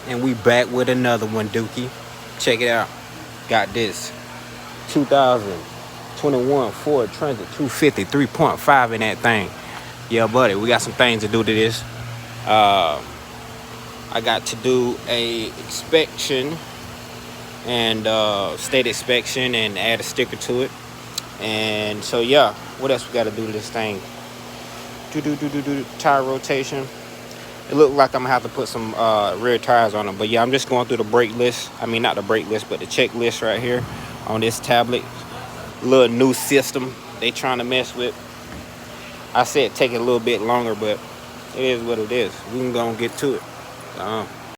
And we back with another one, Dookie. Check it out. Got this 2021 Ford Transit 250 3.5 in that thing. Yeah, buddy, we got some things to do to this. I got to do a inspection and state inspection and add a sticker to it. And so yeah, what else we got to do to this thing? Tire rotation. It looked like I'm gonna have to put some rear tires on them, but yeah, I'm just going through the brake list. I mean, not the brake list, but the checklist right here on this tablet. Little new system they trying to mess with. I said take it a little bit longer, but it is what it is. We can go and get to it.